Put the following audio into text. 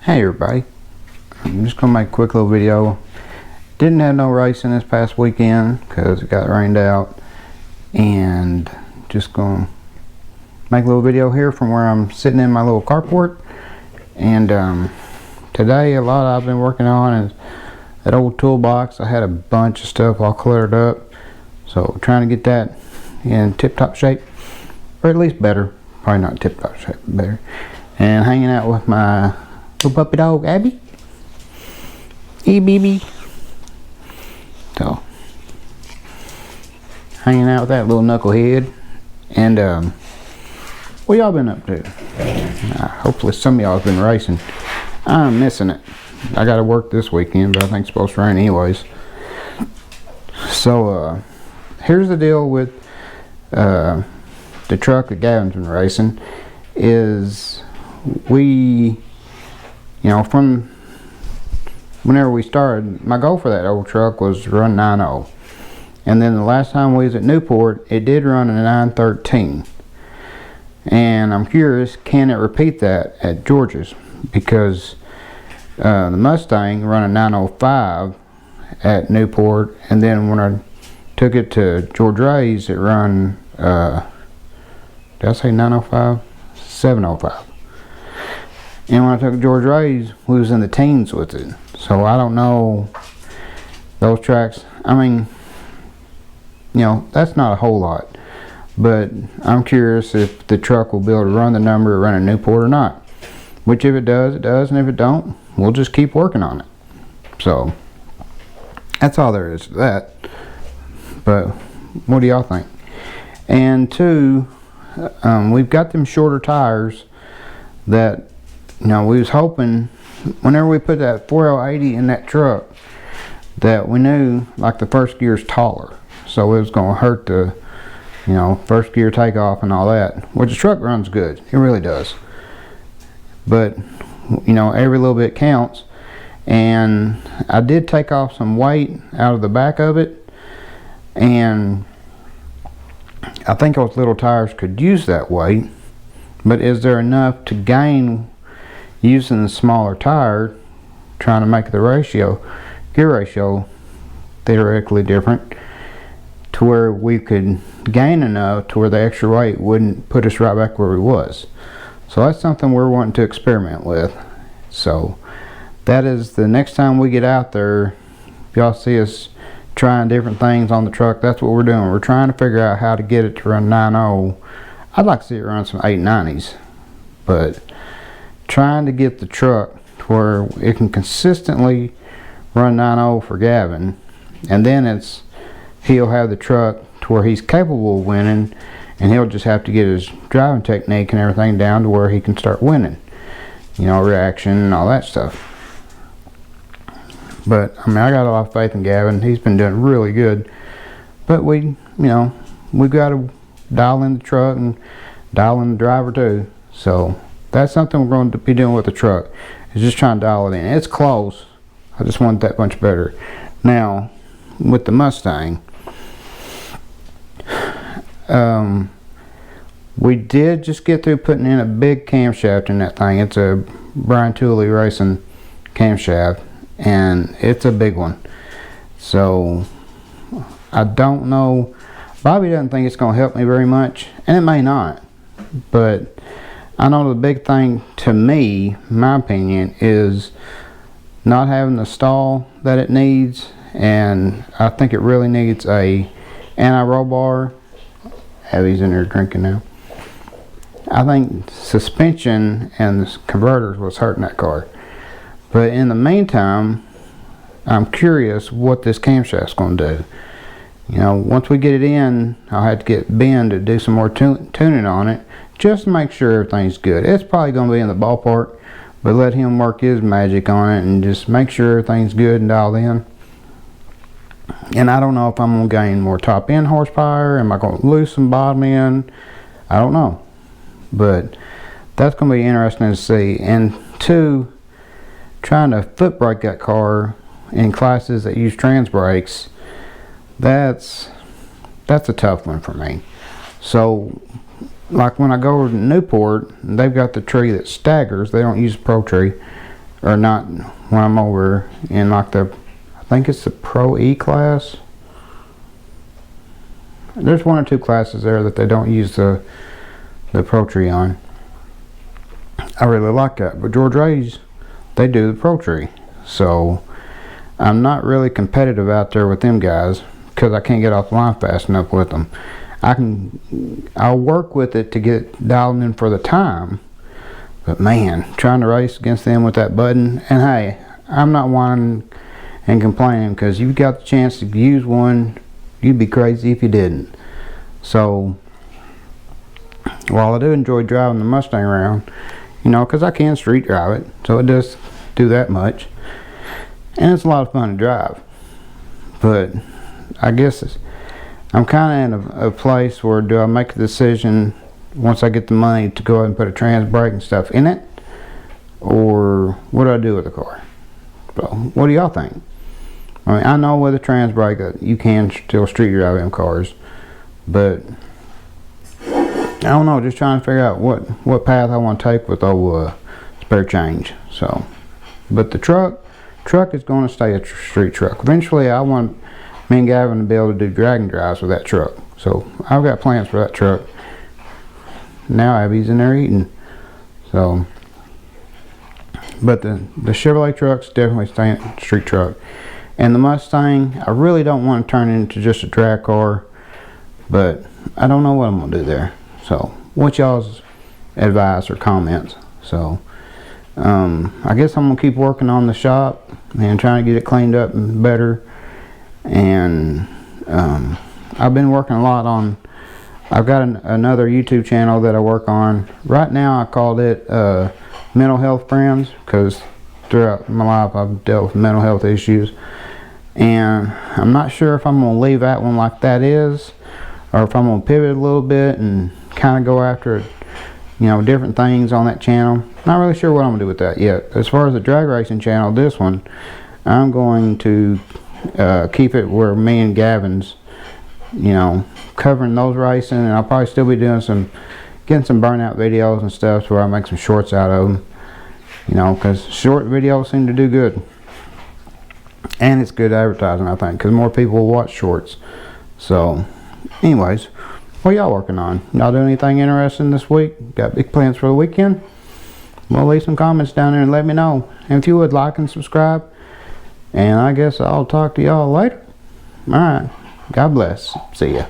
Hey everybody, I'm just gonna make a quick little video. Didn't have no racing this past weekend because it got rained out, and just gonna make a little video here from where I'm sitting in my little carport. And today a lot I've been working on is that old toolbox. I had a bunch of stuff all cluttered up, so trying to get that in tip-top shape, or at least better. Probably not tip-top shape, but better. And hanging out with my little puppy dog, Abby. Hey, baby. So, hanging out with that little knucklehead. And, what y'all been up to? Hopefully some of y'all have been racing. I'm missing it. I gotta work this weekend, but I think it's supposed to rain anyways. So, here's the deal with, the truck that Gavin's been racing. Is from whenever we started, my goal for that old truck was to run 9.0, and then the last time we was at Newport, it did run a 9.13, and I'm curious, can it repeat that at George's? Because the Mustang run a 9.05 at Newport, and then when I took it to George Ray's, it run did I say 9.05? 7.05. And when I took George Ray's, we was in the teens with it. So I don't know those tracks. I mean, that's not a whole lot. But I'm curious if the truck will be able to run the number around a Newport or not. Which if it does, it does. And if it don't, we'll just keep working on it. So that's all there is to that. But what do y'all think? And two, we've got them shorter tires that we was hoping whenever we put that 4L80 in that truck that we knew like the first gear's taller, so it was going to hurt the first gear takeoff and all that, which the truck runs good, it really does, but every little bit counts. And I did take off some weight out of the back of it, and I think those little tires could use that weight, but is there enough to gain using the smaller tire, trying to make the gear ratio theoretically different, to where we could gain enough to where the extra weight wouldn't put us right back where we was? So that's something we're wanting to experiment with. So that is the next time we get out there, if y'all see us trying different things on the truck, that's what we're doing. We're trying to figure out how to get it to run 9.0. I'd like to see it run some 890s, but trying to get the truck to where it can consistently run 9.0 for Gavin, and then he'll have the truck to where he's capable of winning, and he'll just have to get his driving technique and everything down to where he can start winning, reaction and all that stuff. But I mean, I got a lot of faith in Gavin. He's been doing really good, but we've got to dial in the truck and dial in the driver too. So that's something we're going to be doing with the truck, is just trying to dial it in. It's close, I just want that much better. Now with the Mustang, we did just get through putting in a big camshaft in that thing. It's a Brian Tooley Racing camshaft, and it's a big one. So I don't know, Bobby doesn't think it's going to help me very much, and it may not, but I know the big thing to me, my opinion, is not having the stall that it needs. And I think it really needs a anti-roll bar. Abby's in there drinking now. I think suspension and the converters was hurting that car. But in the meantime, I'm curious what this camshaft's going to do. Once we get it in, I'll have to get Ben to do some more tuning on it, just to make sure everything's good. It's probably going to be in the ballpark, but let him work his magic on it and just make sure everything's good and dialed in. And I don't know if I'm going to gain more top end horsepower. Am I going to lose some bottom end? I don't know. But that's going to be interesting to see. And two, trying to foot brake that car in classes that use trans brakes, that's a tough one for me. So like when I go to Newport, they've got the tree that staggers. They don't use a pro tree. or not when I'm over in like I think it's the Pro E class. There's 1 or 2 classes there that they don't use the Pro Tree on. I really like that, but George Ray's, they do the Pro Tree. So I'm not really competitive out there with them guys because I can't get off the line fast enough with them. I'll work with it to get dialed in for the time, but man, trying to race against them with that button, and hey, I'm not whining and complaining because you've got the chance to use one. You'd be crazy if you didn't. So while I do enjoy driving the Mustang around, you know, because I can street drive it, so it does do that much, and it's a lot of fun to drive. But I guess I'm kind of in a place where, do I make a decision once I get the money to go ahead and put a trans brake and stuff in it, or what do I do with the car? So what do y'all think? I mean, I know with a trans brake that you can still street drive them cars, but I don't know, just trying to figure out what path I want to take with old spare change. So, but the truck is going to stay a street truck. Eventually I want me and Gavin to be able to do dragon drives with that truck. So I've got plans for that truck. Now Abby's in there eating. So, but the Chevrolet truck's definitely staying a street truck. And the Mustang, I really don't want to turn it into just a drag car, but I don't know what I'm going to do there. So what y'all's advice or comments? So I guess I'm going to keep working on the shop and trying to get it cleaned up and better. And I've been working a lot on, I've got another YouTube channel that I work on right now. I called it Mental Health Friends, because throughout my life I've dealt with mental health issues, and I'm not sure if I'm going to leave that one like that is, or if I'm going to pivot a little bit and kind of go after, you know, different things on that channel. Not really sure what I'm going to do with that yet. As far as the drag racing channel, this one, I'm going to keep it where me and Gavin's, you know, covering those racing, and I'll probably still be doing getting some burnout videos and stuff where I make some shorts out of them, you know, because short videos seem to do good, and it's good advertising, I think, because more people will watch shorts. So anyways, what y'all working on? Y'all doing anything interesting this week? Got big plans for the weekend? Well, leave some comments down there and let me know. And if you would, like and subscribe, and I guess I'll talk to y'all later. Alright, God bless. See ya.